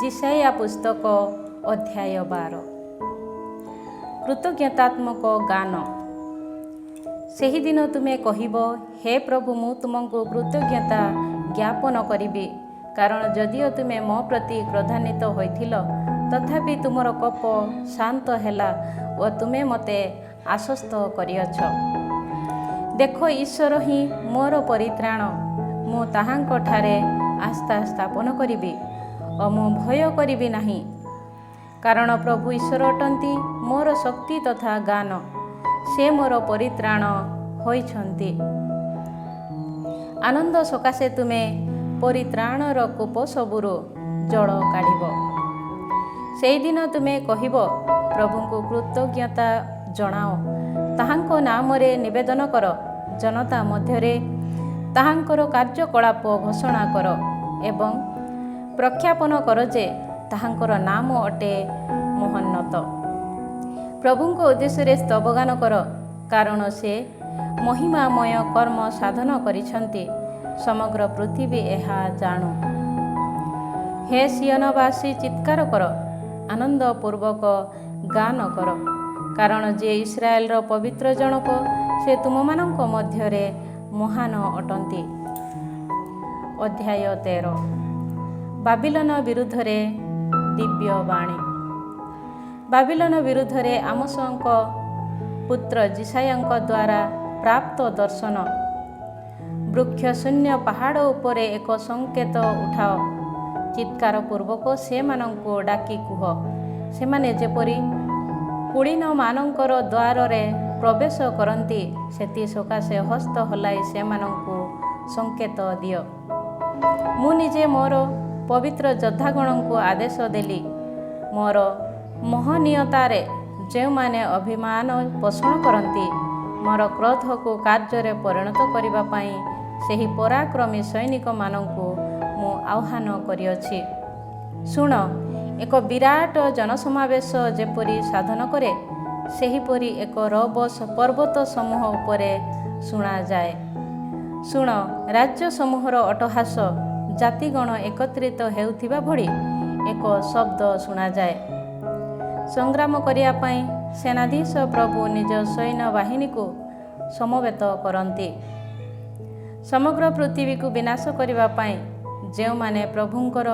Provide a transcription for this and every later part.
जिसाया पुस्तक अध्याय 12 कृतज्ञतात्मक गान। ସେହି ଦିନ ତୁମେ କହିବ, ହେ ପ୍ରଭୁ, ମୁଁ ତୁମକୁ କୃତଜ୍ଞତା ଜ୍ଞାପନ କରିବି, କାରଣ ଯଦିଓ ତୁମେ ମୋ ପ୍ରତି କ୍ରୋଧାନ୍ୱିତ ହୋଇଥିଲ, ତଥାପି ତୁମର କୋପ ଶାନ୍ତ ହେଲା ଓ ତୁମେ ମୋତେ ଆଶ୍ୱସ୍ତ କରିଅଛ। ଦେଖ, ଈଶ୍ୱର ହିଁ ମୋର ପରିତ୍ରାଣ, ମୁଁ ତାହାଙ୍କଠାରେ ଆସ୍ଥା ସ୍ଥାପନ କରିବି ଓ ମୁଁ ଭୟ କରିବି ନାହିଁ, କାରଣ ପ୍ରଭୁ ଈଶ୍ୱର ଅଟନ୍ତି ମୋର ଶକ୍ତି ତଥା ଗାନ, ସେ ମୋର ପରିତ୍ରାଣ ହୋଇଛନ୍ତି। ଆନନ୍ଦ ସକାଶେ ତୁମେ ପରିତ୍ରାଣର କୂପ ସବୁରୁ ଜଳ କାଢ଼ିବ। ସେହିଦିନ ତୁମେ କହିବ, ପ୍ରଭୁଙ୍କୁ କୃତଜ୍ଞତା ଜଣାଅ, ତାହାଙ୍କ ନାମରେ ନିବେଦନ କର, ଜନତା ମଧ୍ୟରେ ତାହାଙ୍କର କାର୍ଯ୍ୟକଳାପ ଘୋଷଣା କର ଏବଂ ପ୍ରଖ୍ୟାପନ କର ଯେ ତାହାଙ୍କର ନାମ ଅଟେ ମହୋନ୍ନତ। ପ୍ରଭୁଙ୍କ ଉଦ୍ଦେଶ୍ୟରେ ସ୍ତବଗାନ କର, କାରଣ ସେ ମହିମାମୟ କର୍ମ ସାଧନ କରିଛନ୍ତି, ସମଗ୍ର ପୃଥିବୀ ଏହା ଜାଣୁ। ହେ ସିୟନବାସୀ, ଚିତ୍କାର କର, ଆନନ୍ଦପୂର୍ବକ ଗାନ କର, କାରଣ ଯେ ଇସ୍ରାଏଲର ପବିତ୍ର ଜଣକ, ସେ ତୁମମାନଙ୍କ ମଧ୍ୟରେ ମହାନ ଅଟନ୍ତି। ଅଧ୍ୟାୟ 13 ବାବିଲୋନ ବିରୁଦ୍ଧରେ ଦିବ୍ୟ ବାଣୀ। ବାବିଲୋନ ବିରୁଦ୍ଧରେ ଆମୋସଙ୍କ ପୁତ୍ର ଜିସାୟାଙ୍କ ଦ୍ୱାରା ପ୍ରାପ୍ତ ଦର୍ଶନ। ବୃକ୍ଷଶୂନ୍ୟ ପାହାଡ଼ ଉପରେ ଏକ ସଂକେତ ଉଠାଅ, ଚିତ୍କାର ପୂର୍ବକ ସେମାନଙ୍କୁ ଡାକି କୁହ, ସେମାନେ ଯେପରି କୁଳୀନମାନଙ୍କର ଦ୍ୱାରରେ ପ୍ରବେଶ କରନ୍ତି, ସେଥି ସକାଶେ ହସ୍ତ ହଲାଇ ସେମାନଙ୍କୁ ସଂକେତ ଦିଅ। ମୁଁ ନିଜେ ମୋର ପବିତ୍ର ଯୋଦ୍ଧାଗଣଙ୍କୁ ଆଦେଶ ଦେଲି, ମୋର ମହନୀୟତାରେ ଯେଉଁମାନେ ଅଭିମାନ ପୋଷଣ କରନ୍ତି, ମୋର କ୍ରୋଧକୁ କାର୍ଯ୍ୟରେ ପରିଣତ କରିବା ପାଇଁ ସେହି ପରାକ୍ରମୀ ସୈନିକମାନଙ୍କୁ ମୁଁ ଆହ୍ୱାନ କରିଅଛି। ଶୁଣ, ଏକ ବିରାଟ ଜନସମାବେଶ ଯେପରି ସାଧନ କରେ, ସେହିପରି ଏକ ରବ ପର୍ବତ ସମୂହ ଉପରେ ଶୁଣାଯାଏ। ଶୁଣ, ରାଜ୍ୟ ସମୂହର ଅଟ୍ଟହାସ, ଜାତିଗଣ ଏକତ୍ରିତ ହେଉଥିବା ଭଳି ଏକ ଶବ୍ଦ ଶୁଣାଯାଏ। ସଂଗ୍ରାମ କରିବା ପାଇଁ ସେନାଧୀଶ ପ୍ରଭୁ ନିଜ ସୈନ୍ୟବାହିନୀକୁ ସମବେତ କରନ୍ତି। ସମଗ୍ର ପୃଥିବୀକୁ ବିନାଶ କରିବା ପାଇଁ ଯେଉଁମାନେ ପ୍ରଭୁଙ୍କର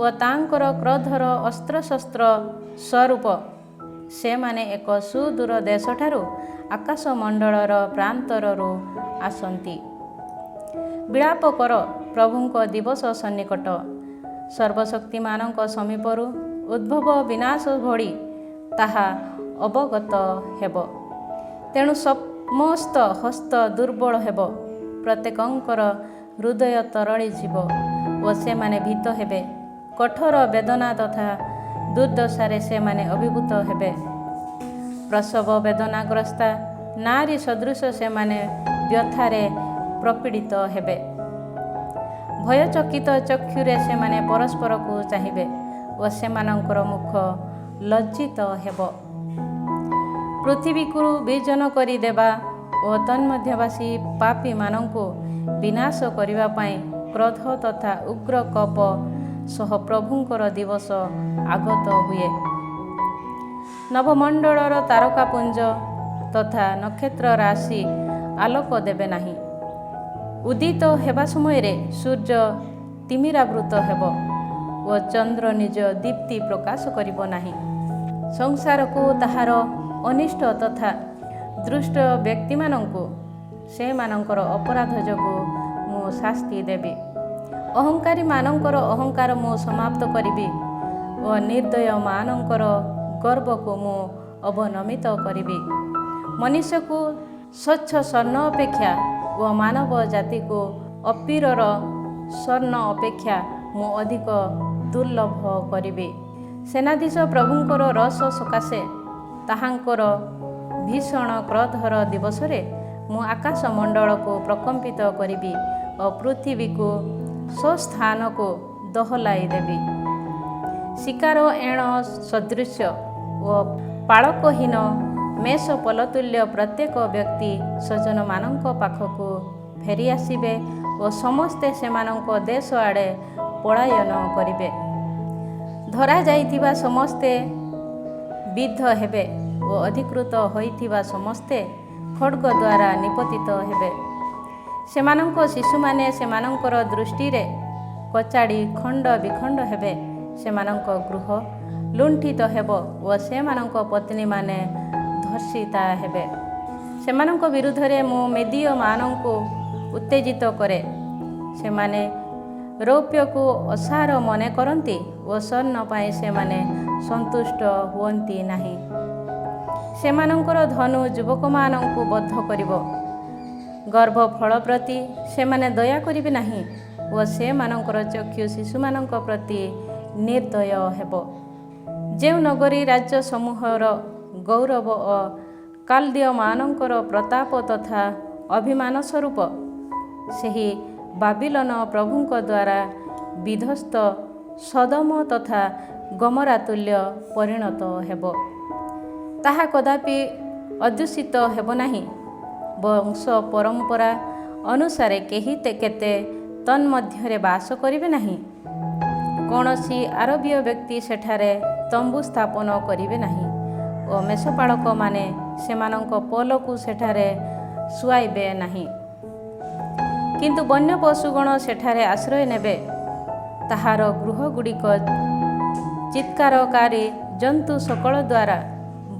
ଓ ତାଙ୍କର କ୍ରୋଧର ଅସ୍ତ୍ରଶସ୍ତ୍ର ସ୍ୱରୂପ, ସେମାନେ ଏକ ସୁଦୂର ଦେଶଠାରୁ ଆକାଶମଣ୍ଡଳର ପ୍ରାନ୍ତରରୁ ଆସନ୍ତି। ବିଳାପ କର, ପ୍ରଭୁଙ୍କ ଦିବସ ସନ୍ନିକଟ, ସର୍ବଶକ୍ତିମାନଙ୍କ ସମୀପରୁ ଉଦ୍ଭବ ବିନାଶ ଭଳି ତାହା ଅବଗତ ହେବ। ତେଣୁ ସମସ୍ତ ହସ୍ତ ଦୁର୍ବଳ ହେବ, ପ୍ରତ୍ୟେକଙ୍କର ହୃଦୟ ତରଳିଯିବ ଓ ସେମାନେ ଭୀତ ହେବେ। କଠୋର ବେଦନା ତଥା ଦୁର୍ଦ୍ଦଶାରେ ସେମାନେ ଅଭିଭୂତ ହେବେ। ପ୍ରସବ ବେଦନାଗ୍ରସ୍ତା ନାରୀ ସଦୃଶ ସେମାନେ ବ୍ୟଥାରେ ପ୍ରପୀଡ଼ିତ ହେବେ। ଭୟଚକିତ ଚକ୍ଷୁରେ ସେମାନେ ପରସ୍ପରକୁ ଚାହିଁବେ ଓ ସେମାନଙ୍କର ମୁଖ ଲଜ୍ଜିତ ହେବ। ପୃଥିବୀକୁ ବିଜନ କରିଦେବା ଓ ତନ୍ମଧ୍ୟବାସୀ ପାପୀମାନଙ୍କୁ ବିନାଶ କରିବା ପାଇଁ କ୍ରୋଧ ତଥା ଉଗ୍ର କୋପ ସହ ପ୍ରଭୁଙ୍କର ଦିବସ ଆଗତ ହୁଏ। ନଭମଣ୍ଡଳର ତାରକାପୁଞ୍ଜ ତଥା ନକ୍ଷତ୍ର ରାଶି ଆଲୋକ ଦେବେ ନାହିଁ। ଉଦିତ ହେବା ସମୟରେ ସୂର୍ଯ୍ୟ ତିମିରାବୃତ ହେବ ଓ ଚନ୍ଦ୍ର ନିଜ ଦୀପ୍ତି ପ୍ରକାଶ କରିବ ନାହିଁ। ସଂସାରକୁ ତାହାର ଅନିଷ୍ଟ ତଥା ଦୁଷ୍ଟ ବ୍ୟକ୍ତିମାନଙ୍କୁ ସେମାନଙ୍କର ଅପରାଧ ଯୋଗୁଁ ମୁଁ ଶାସ୍ତି ଦେବି। ଅହଙ୍କାରୀମାନଙ୍କର ଅହଙ୍କାର ମୁଁ ସମାପ୍ତ କରିବି ଓ ନିର୍ଦ୍ଦୟମାନଙ୍କର ଗର୍ବକୁ ମୁଁ ଅବନମିତ କରିବି। ମନୁଷ୍ୟକୁ ସ୍ୱଚ୍ଛ ସ୍ୱର୍ଣ୍ଣ ଅପେକ୍ଷା ଓ ମାନବ ଜାତିକୁ ଅପିରର ସ୍ୱର୍ଣ୍ଣ ଅପେକ୍ଷା ମୁଁ ଅଧିକ ଦୁର୍ଲଭ କରିବି। ସେନାଧୀଶ ପ୍ରଭୁଙ୍କର ରୋଷ ସକାଶେ ତାହାଙ୍କର ଭୀଷଣ କ୍ରୋଧର ଦିବସରେ ମୁଁ ଆକାଶମଣ୍ଡଳକୁ ପ୍ରକମ୍ପିତ କରିବି ଓ ପୃଥିବୀକୁ ସ୍ୱସ୍ଥାନକୁ ଦୋହଲାଇ ଦେବି। ଶିକାର ଏଣ ସଦୃଶ୍ୟ ଓ ପାଳକହୀନ ମେଷପଲତୁଲ୍ୟ ପ୍ରତ୍ୟେକ ବ୍ୟକ୍ତି ସ୍ୱଜନମାନଙ୍କ ପାଖକୁ ଫେରି ଆସିବେ ଓ ସମସ୍ତେ ସେମାନଙ୍କ ଦେଶ ଆଡ଼େ ପଳାୟନ କରିବେ। ଧରା ଯାଇଥିବା ସମସ୍ତେ ବିଦ୍ଧ ହେବେ ଓ ଅଧିକୃତ ହୋଇଥିବା ସମସ୍ତେ ଖଡ୍ଗ ଦ୍ୱାରା ନିପତିତ ହେବେ। ସେମାନଙ୍କ ଶିଶୁମାନେ ସେମାନଙ୍କର ଦୃଷ୍ଟିରେ କଚାଡ଼ି ଖଣ୍ଡ ବିଖଣ୍ଡ ହେବେ। ସେମାନଙ୍କ ଗୃହ ଲୁଣ୍ଠିତ ହେବ ଓ ସେମାନଙ୍କ ପତ୍ନୀମାନେ ଧର୍ଷିତା ହେବେ। ସେମାନଙ୍କ ବିରୁଦ୍ଧରେ ମୁଁ ମେଦୀୟମାନଙ୍କୁ ଉତ୍ତେଜିତ କରେ। ସେମାନେ ରୌପ୍ୟକୁ ଅସାର ମନେ କରନ୍ତି ଓ ସ୍ୱର୍ଣ୍ଣ ପାଇଁ ସେମାନେ ସନ୍ତୁଷ୍ଟ ହୁଅନ୍ତି ନାହିଁ। ସେମାନଙ୍କର ଧନୁ ଯୁବକମାନଙ୍କୁ ବଦ୍ଧ କରିବ। ଗର୍ଭଫଳ ପ୍ରତି ସେମାନେ ଦୟା କରିବେ ନାହିଁ ଓ ସେମାନଙ୍କର ଚକ୍ଷୁ ଶିଶୁମାନଙ୍କ ପ୍ରତି ନିର୍ଦ୍ଦୟ ହେବ। ଯେଉଁ ନଗରୀ ରାଜ୍ୟ ସମୂହର ଗୌରବ ଓ କାଲଦୀୟମାନଙ୍କର ପ୍ରତାପ ତଥା ଅଭିମାନ ସ୍ୱରୂପ, ସେହି ବାବିଲନ ପ୍ରଭୁଙ୍କ ଦ୍ୱାରା ବିଧ୍ୱସ୍ତ ସୋଦୋମ ତଥା ଗମୋରା ତୁଲ୍ୟ ପରିଣତ ହେବ। ତାହା କଦାପି ଅଦୂଷିତ ହେବ ନାହିଁ। ବଂଶ ପରମ୍ପରା ଅନୁସାରେ କେହି କେତେ ତନ୍ମଧ୍ୟରେ ବାସ କରିବେ ନାହିଁ। କୌଣସି ଆରବୀୟ ବ୍ୟକ୍ତି ସେଠାରେ ତମ୍ବୁ ସ୍ଥାପନ କରିବେ ନାହିଁ ଓ ମେଷପାଳକମାନେ ସେମାନଙ୍କ ପୋଲକୁ ସେଠାରେ ଶୁଆଇବେ ନାହିଁ। କିନ୍ତୁ ବନ୍ୟ ପଶୁଗଣ ସେଠାରେ ଆଶ୍ରୟ ନେବେ। ତାହାର ଗୃହଗୁଡ଼ିକ ଚିତ୍କାରକାରୀ ଜନ୍ତୁ ସକଳ ଦ୍ୱାରା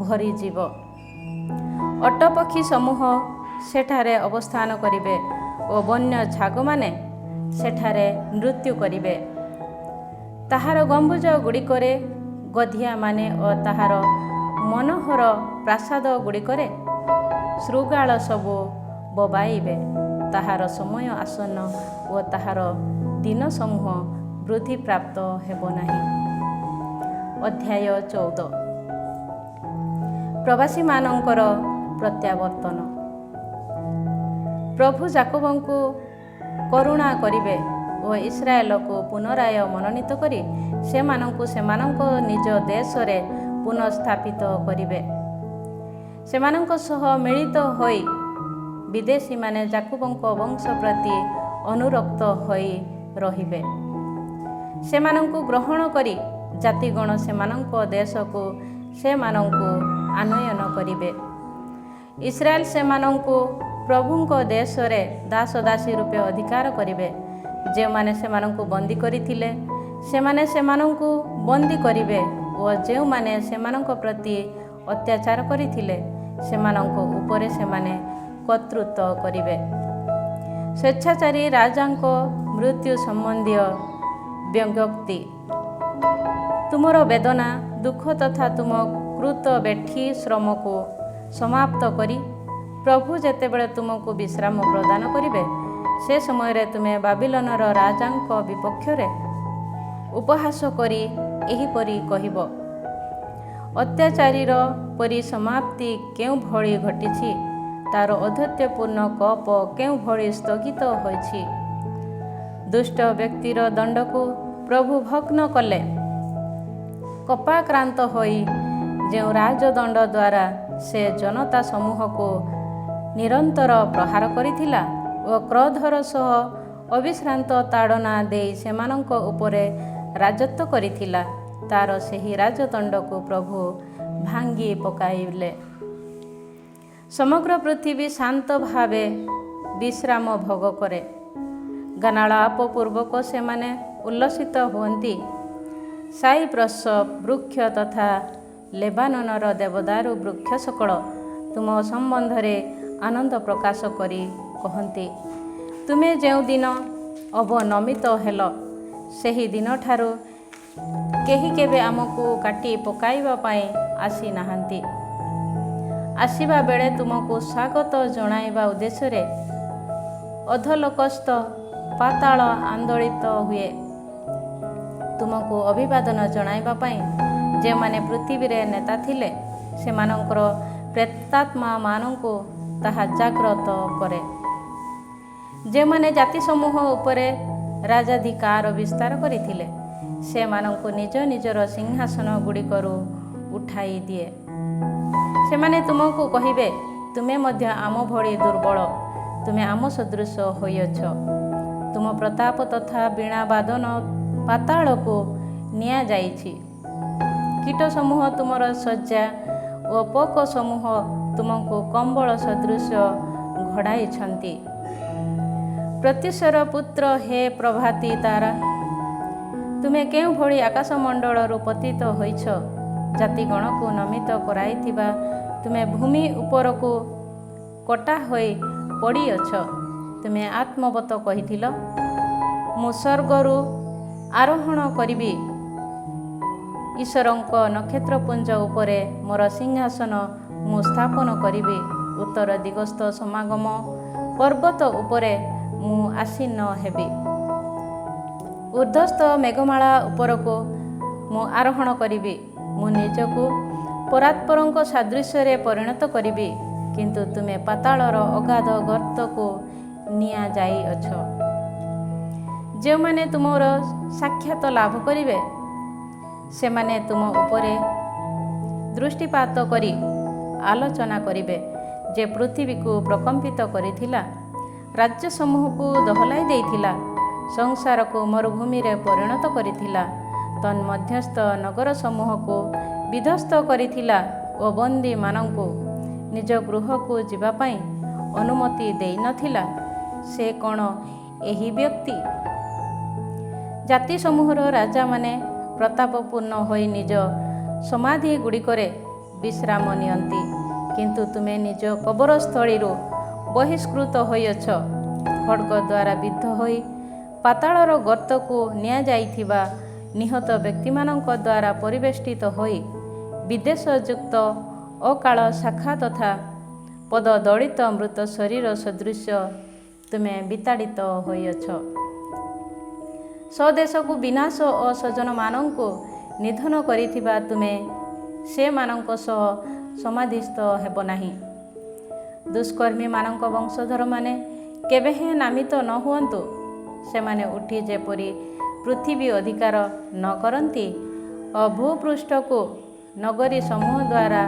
ଭରିଯିବ। ଅଟ୍ଟପକ୍ଷୀ ସମୂହ ସେଠାରେ ଅବସ୍ଥାନ କରିବେ ଓ ବନ୍ୟ ଛାଗମାନେ ସେଠାରେ ନୃତ୍ୟ କରିବେ। ତାହାର ଗମ୍ବୁଜ ଗୁଡ଼ିକରେ ଗଧିଆମାନେ ଓ ତାହାର ମନୋହର ପ୍ରାସାଦ ଗୁଡ଼ିକରେ ଶୃଗାଳ ସବୁ ବୋବାଇବେ। ତାହାର ସମୟ ଆସନ୍ନ ଓ ତାହାର ଦିନ ସମୂହ ବୃଦ୍ଧିପ୍ରାପ୍ତ ହେବ ନାହିଁ। ଅଧ୍ୟାୟ 14। ପ୍ରବାସୀମାନଙ୍କର ପ୍ରତ୍ୟାବର୍ତ୍ତନ। ପ୍ରଭୁ ଯାକୋବଙ୍କୁ କରୁଣା କରିବେ ଓ ଇସ୍ରାଏଲକୁ ପୁନରାୟ ମନୋନୀତ କରି ସେମାନଙ୍କୁ ସେମାନଙ୍କ ନିଜ ଦେଶରେ ପୁନଃସ୍ଥାପିତ କରିବେ। ସେମାନଙ୍କ ସହ ମିଳିତ ହୋଇ ବିଦେଶୀମାନେ ଯାକୋବଙ୍କ ବଂଶ ପ୍ରତି ଅନୁରକ୍ତ ହୋଇ ରହିବେ। ସେମାନଙ୍କୁ ଗ୍ରହଣ କରି ଜାତିଗଣ ସେମାନଙ୍କ ଦେଶକୁ ସେମାନଙ୍କୁ ଆନୟନ କରିବେ। ଇସ୍ରାଏଲ ସେମାନଙ୍କୁ ପ୍ରଭୁଙ୍କ ଦେଶରେ ଦାସ ଦାସୀ ରୂପେ ଅଧିକାର କରିବେ। ଯେଉଁମାନେ ସେମାନଙ୍କୁ ବନ୍ଦୀ କରିଥିଲେ ସେମାନେ ସେମାନଙ୍କୁ ବନ୍ଦୀ କରିବେ ଓ ଯେଉଁମାନେ ସେମାନଙ୍କ ପ୍ରତି ଅତ୍ୟାଚାର କରିଥିଲେ ସେମାନଙ୍କ ଉପରେ ସେମାନେ କର୍ତ୍ତୃତ୍ୱ କରିବେ। ସ୍ୱେଚ୍ଛାଚାରୀ ରାଜାଙ୍କ ମୃତ୍ୟୁ ସମ୍ବନ୍ଧୀୟ ବ୍ୟଙ୍ଗୋକ୍ତି। ତୁମର ବେଦନା ଦୁଃଖ ତଥା ତୁମ କୃତ ବେଠି ଶ୍ରମକୁ ସମାପ୍ତ କରି ପ୍ରଭୁ ଯେତେବେଳେ ତୁମକୁ ବିଶ୍ରାମ ପ୍ରଦାନ କରିବେ ସେ ସମୟରେ ତୁମେ ବାବିଲନର ରାଜାଙ୍କ ବିପକ୍ଷରେ ଉପହାସ କରି ଏହିପରି କହିବ, ଅତ୍ୟାଚାରୀର ପରିସମାପ୍ତି କେଉଁଭଳି ଘଟିଛି, ତାର ଔଦ୍ଧତ୍ୟପୂର୍ଣ୍ଣ କୋପ କେଉଁଭଳି ସ୍ଥଗିତ ହୋଇଛି। ଦୁଷ୍ଟ ବ୍ୟକ୍ତିର ଦଣ୍ଡକୁ ପ୍ରଭୁ ଭଗ୍ନ କଲେ। କୋପାକ୍ରାନ୍ତ ହୋଇ ଯେଉଁ ରାଜଦଣ୍ଡ ଦ୍ୱାରା ସେ ଜନତା ସମୂହକୁ ନିରନ୍ତର ପ୍ରହାର କରିଥିଲା ଓ କ୍ରୋଧର ସହ ଅବିଶ୍ରାନ୍ତ ତାଡ଼ନା ଦେଇ ସେମାନଙ୍କ ଉପରେ ରାଜତ୍ୱ କରିଥିଲା, ତାର ସେହି ରାଜଦଣ୍ଡକୁ ପ୍ରଭୁ ଭାଙ୍ଗି ପକାଇଲେ। ସମଗ୍ର ପୃଥିବୀ ଶାନ୍ତ ଭାବେ ବିଶ୍ରାମ ଭୋଗ କରେ। ଗାନାଳାପ ପୂର୍ବକ ସେମାନେ ଉଲ୍ଲସିତ ହୁଅନ୍ତି। ସାଇପ୍ରସ ବୃକ୍ଷ ତଥା ଲେବାନନର ଦେବଦାରୁ ବୃକ୍ଷ ସକଳ ତୁମ ସମ୍ବନ୍ଧରେ ଆନନ୍ଦ ପ୍ରକାଶ କରି କହନ୍ତି, ତୁମେ ଯେଉଁଦିନ ଅବନମିତ ହେଲ ସେହି ଦିନଠାରୁ କେହି କେବେ ଆମକୁ କାଟି ପକାଇବା ପାଇଁ ଆସିନାହାନ୍ତି। ଆସିବା ବେଳେ ତୁମକୁ ସ୍ୱାଗତ ଜଣାଇବା ଉଦ୍ଦେଶ୍ୟରେ ଅଧୋଲୋକସ୍ଥ ପାତାଳ ଆନ୍ଦୋଳିତ ହୁଏ। ତୁମକୁ ଅଭିବାଦନ ଜଣାଇବା ପାଇଁ ଯେଉଁମାନେ ପୃଥିବୀରେ ନେତା ଥିଲେ ସେମାନଙ୍କର ପ୍ରେତାତ୍ମାମାନଙ୍କୁ ତାହା ଜାଗ୍ରତ କରେ। ଯେଉଁମାନେ ଜାତି ସମୂହ ଉପରେ ରାଜାଧିକାର ବିସ୍ତାର କରିଥିଲେ ସେମାନଙ୍କୁ ନିଜ ନିଜର ସିଂହାସନ ଗୁଡ଼ିକରୁ ଉଠାଇ ଦିଏ। ସେମାନେ ତୁମକୁ କହିବେ, ତୁମେ ମଧ୍ୟ ଆମ ଭଳି ଦୁର୍ବଳ, ତୁମେ ଆମ ସଦୃଶ ହୋଇଅଛ। ତୁମ ପ୍ରତାପ ତଥା ବୀଣାବାଦନ ପାତାଳକୁ ନିଆଯାଇଛି। କୀଟ ସମୂହ ତୁମର ଶଯ୍ୟା ଓ ପୋକ ସମୂହ ତୁମକୁ କମ୍ବଳ ସଦୃଶ ଘୋଡ଼ାଇଛନ୍ତି। ପ୍ରତ୍ୟୁଷର ପୁତ୍ର ହେ ପ୍ରଭାତୀ ତାରା, ତୁମେ କେଉଁଭଳି ଆକାଶମଣ୍ଡଳରୁ ପତିତ ହୋଇଛ। ଜାତିଗଣକୁ ନମିତ କରାଇଥିବା ତୁମେ ଭୂମି ଉପରକୁ କଟା ହୋଇ ପଡ଼ିଅଛ। ତୁମେ ଆତ୍ମବତ କହିଥିଲ, ମୁଁ ସ୍ୱର୍ଗରୁ ଆରୋହଣ କରିବି, ଈଶ୍ୱରଙ୍କ ନକ୍ଷତ୍ରପୁଞ୍ଜ ଉପରେ ମୋର ସିଂହାସନ ମୁଁ ସ୍ଥାପନ କରିବି। ଉତ୍ତର ଦିଗସ୍ଥ ସମାଗମ ପର୍ବତ ଉପରେ ମୁଁ ଆସୀନ ହେବି। ଊର୍ଦ୍ଧ୍ୱସ୍ଥ ମେଘମାଳା ଉପରକୁ ମୁଁ ଆରୋହଣ କରିବି। ମୁଁ ନିଜକୁ ପରାତ୍ପରଙ୍କ ସାଦୃଶ୍ୟରେ ପରିଣତ କରିବି, କିନ୍ତୁ ତୁମେ ପାତାଳର ଅଗାଧ ଗର୍ତ୍ତକୁ ନିଆଯାଇଅଛ। ଯେଉଁମାନେ ତୁମର ସାକ୍ଷାତ ଲାଭ କରିବେ, ସେମାନେ ତୁମ ଉପରେ ଦୃଷ୍ଟିପାତ କରି ଆଲୋଚନା କରିବେ, ଯେ ପୃଥିବୀକୁ ପ୍ରକମ୍ପିତ କରିଥିଲା, ରାଜ୍ୟ ସମୂହକୁ ଦୋହଲାଇ ଦେଇଥିଲା, ସଂସାରକୁ ମରୁଭୂମିରେ ପରିଣତ କରିଥିଲା, ତନ୍ମଧ୍ୟସ୍ଥ ନଗର ସମୂହକୁ ବିଧ୍ୱସ୍ତ କରିଥିଲା ଓ ବନ୍ଦୀମାନଙ୍କୁ ନିଜ ଗୃହକୁ ଯିବା ପାଇଁ ଅନୁମତି ଦେଇନଥିଲା। ସେ କ'ଣ ଏହି ବ୍ୟକ୍ତି? ଜାତି ସମୂହର ରାଜାମାନେ ପ୍ରତାପପୂର୍ଣ୍ଣ ହୋଇ ନିଜ ସମାଧି ଗୁଡ଼ିକରେ ବିଶ୍ରାମ ନିଅନ୍ତି, କିନ୍ତୁ ତୁମେ ନିଜ କବରସ୍ଥଳୀରୁ ବହିଷ୍କୃତ ହୋଇଅଛ। ଖଡ଼୍ଗ ଦ୍ୱାରା ବିଦ୍ଧ ହୋଇ ପାତାଳର ଗର୍ତ୍ତକୁ ନିଆଯାଇଥିବା ନିହତ ବ୍ୟକ୍ତିମାନଙ୍କ ଦ୍ୱାରା ପରିବେଷ୍ଟିତ ହୋଇ ବିଦ୍ୱେଷଯୁକ୍ତ ଅକାଳ ଶାଖା ତଥା ପଦଦଳିତ ମୃତ ଶରୀର ସଦୃଶ ତୁମେ ବିତାଡ଼ିତ ହୋଇଅଛ। ସ୍ୱଦେଶକୁ ବିନାଶ ଓ ସ୍ୱଜନମାନଙ୍କୁ ନିଧନ କରିଥିବା ତୁମେ ସେମାନଙ୍କ ସହ ସମାଧିସ୍ଥ ହେବ ନାହିଁ। ଦୁଷ୍କର୍ମୀମାନଙ୍କ ବଂଶଧରମାନେ କେବେ ହେଁ ନାମିତ ନ ହୁଅନ୍ତୁ। ସେମାନେ ଉଠି ଯେପରି ପୃଥିବୀ ଅଧିକାର ନ କରନ୍ତି ଓ ଭୂପୃଷ୍ଠକୁ ନଗରୀ ସମୂହ ଦ୍ୱାରା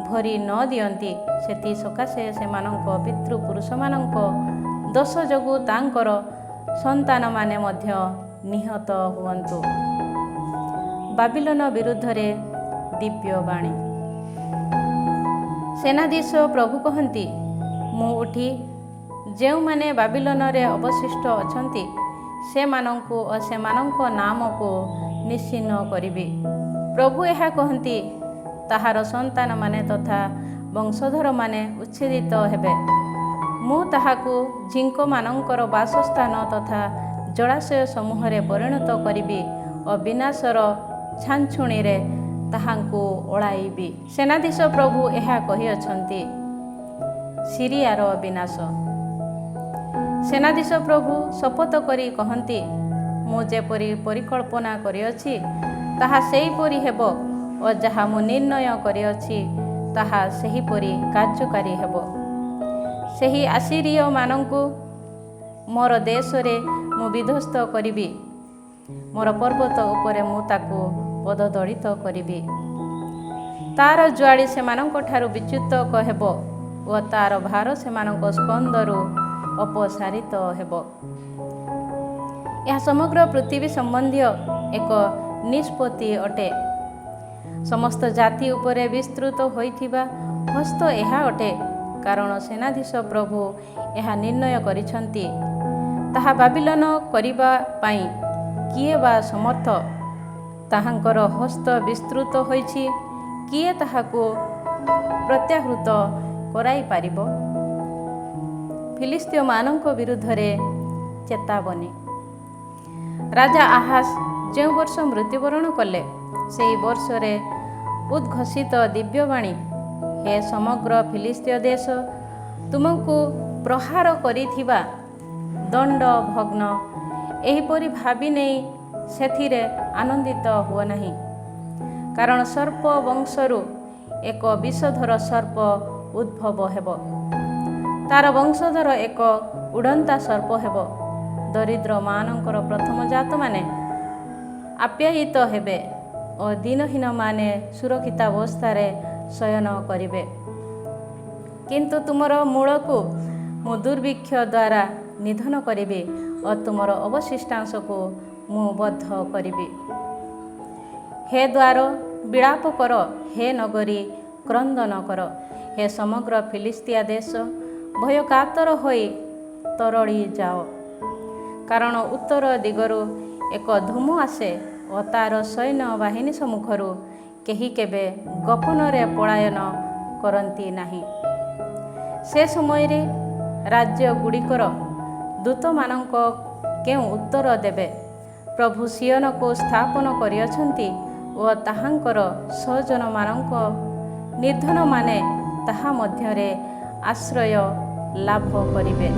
ଭରି ନ ଦିଅନ୍ତି, ସେଥିସକାଶେ ସେମାନଙ୍କ ପିତୃପୁରୁଷମାନଙ୍କ ଦୋଷ ଯୋଗୁଁ ତାଙ୍କର ସନ୍ତାନମାନେ ମଧ୍ୟ ନିହତ ହୁଅନ୍ତୁ। ବାବିଲୋନ ବିରୁଦ୍ଧରେ ଦିବ୍ୟବାଣୀ। ସେନାଧୀଶ ପ୍ରଭୁ କହନ୍ତି, ମୁଁ ଉଠି ଯେଉଁମାନେ ବାବିଲୋନରେ ଅବଶିଷ୍ଟ ଅଛନ୍ତି ସେମାନଙ୍କୁ ଓ ସେମାନଙ୍କ ନାମକୁ ନିଶ୍ଚିହ୍ନ କରିବି। ପ୍ରଭୁ ଏହା କହନ୍ତି, ତାହାର ସନ୍ତାନମାନେ ତଥା ବଂଶଧରମାନେ ଉଚ୍ଛେଦିତ ହେବେ। ମୁଁ ତାହାକୁ ଝିଙ୍କମାନଙ୍କର ବାସସ୍ଥାନ ତଥା ଜଳାଶୟ ସମୂହରେ ପରିଣତ କରିବି ଓ ବିନାଶର ଛାଞ୍ଚୁଣୀରେ ତାହାଙ୍କୁ ଓଳାଇବି। ସେନାଧୀଶ ପ୍ରଭୁ ଏହା କହିଅଛନ୍ତି। ସିରିଆର ବିନାଶ। ସେନାଧୀଶ ପ୍ରଭୁ ଶପଥ କରି କହନ୍ତି, ମୁଁ ଯେପରି ପରିକଳ୍ପନା କରିଅଛି ତାହା ସେହିପରି ହେବ ଓ ଯାହା ମୁଁ ନିର୍ଣ୍ଣୟ କରିଅଛି ତାହା ସେହିପରି କାର୍ଯ୍ୟକାରୀ ହେବ। ସେହି ଆସିରୀୟମାନଙ୍କୁ ମୋର ଦେଶରେ ମୁଁ ବିଧ୍ୱସ୍ତ କରିବି। ମୋର ପର୍ବତ ଉପରେ ମୁଁ ତାକୁ ପଦଦଳିତ କରିବି। ତାର ଜୁଆଳି ସେମାନଙ୍କଠାରୁ ବିଚ୍ୟୁତ ହେବ ଓ ତାର ଭାର ସେମାନଙ୍କ ସ୍କନ୍ଧରୁ ଅପସାରିତ ହେବ। ଏହା ସମଗ୍ର ପୃଥିବୀ ସମ୍ବନ୍ଧୀୟ ଏକ ନିଷ୍ପତ୍ତି ଅଟେ। ସମସ୍ତ ଜାତି ଉପରେ ବିସ୍ତୃତ ହୋଇଥିବା ହସ୍ତ ଏହା ଅଟେ, କାରଣ ସେନାଧୀଶ ପ୍ରଭୁ ଏହା ନିର୍ଣ୍ଣୟ କରିଛନ୍ତି। ତାହା ବାବିଲୋନ କରିବା ପାଇଁ କିଏ ବା ସମର୍ଥ? ତାହାଙ୍କର ହସ୍ତ ବିସ୍ତୃତ ହୋଇଛି, କିଏ ତାହାକୁ ପ୍ରତ୍ୟାହୃତ କରାଇପାରିବ? ଫିଲିସ୍ତୀୟମାନଙ୍କ ବିରୁଦ୍ଧରେ ଚେତାବନୀ। ରାଜା ଆହାଜ ଯେଉଁ ବର୍ଷ ମୃତ୍ୟୁବରଣ କଲେ, ସେହି ବର୍ଷରେ ଉଦ୍ଘୋଷିତ ଦିବ୍ୟବାଣୀ, ହେ ସମଗ୍ର ଫିଲିସ୍ତୀୟ ଦେଶ, ତୁମକୁ ପ୍ରହାର କରିଥିବା ଦଣ୍ଡ ଭଗ୍ନ। ଏହିପରି ଭାବି ନେଇ ସେଥିରେ ଆନନ୍ଦିତ ହୁଅ ନାହିଁ, କାରଣ ସର୍ପ ବଂଶରୁ ଏକ ବିଷଧର ସର୍ପ ଉଦ୍ଭବ ହେବ। ତାର ବଂଶଧର ଏକ ଉଡ଼ନ୍ତା ସର୍ପ ହେବ। ଦରିଦ୍ରମାନଙ୍କର ପ୍ରଥମଜାତମାନେ ଆପ୍ୟାୟିତ ହେବେ ଓ ଦିନହୀନମାନେ ସୁରକ୍ଷିତାବସ୍ଥାରେ ଶୟନ କରିବେ। କିନ୍ତୁ ତୁମର ମୂଳକୁ ମୁଁ ଦୁର୍ଭିକ୍ଷ ଦ୍ୱାରା ନିଧନ କରିବି ଓ ତୁମର ଅବଶିଷ୍ଟାଂଶକୁ ମୁଁ ବଦ୍ଧ କରିବି। ହେ ଦ୍ୱାର, ବିଳାପ କର, ହେ ନଗରୀ କ୍ରନ୍ଦନ କର। ହେ ସମଗ୍ର ଫିଲିସ୍ତିଆ ଦେଶ, ଭୟ କାତର ହୋଇ ତରଳି ଯାଅ। କାରଣ ଉତ୍ତର ଦିଗରୁ ଏକ ଧୂମ ଆସେ ଓ ତାର ସୈନ୍ୟ ବାହିନୀ ସମ୍ମୁଖରୁ କେହି କେବେ ଗୋପନରେ ପଳାୟନ କରନ୍ତି ନାହିଁ। ସେ ସମୟରେ ରାଜ୍ୟଗୁଡ଼ିକର ଦୂତମାନଙ୍କ କେଉଁ ଉତ୍ତର ଦେବେ? ପ୍ରଭୁ ସିୟନକୁ ସ୍ଥାପନ କରିଅଛନ୍ତି ଓ ତାହାଙ୍କର ସ୍ୱଜନମାନଙ୍କ ନିର୍ଦ୍ଧନମାନେ ତାହା ମଧ୍ୟରେ ଆଶ୍ରୟ ଲାଭ କରିବେ।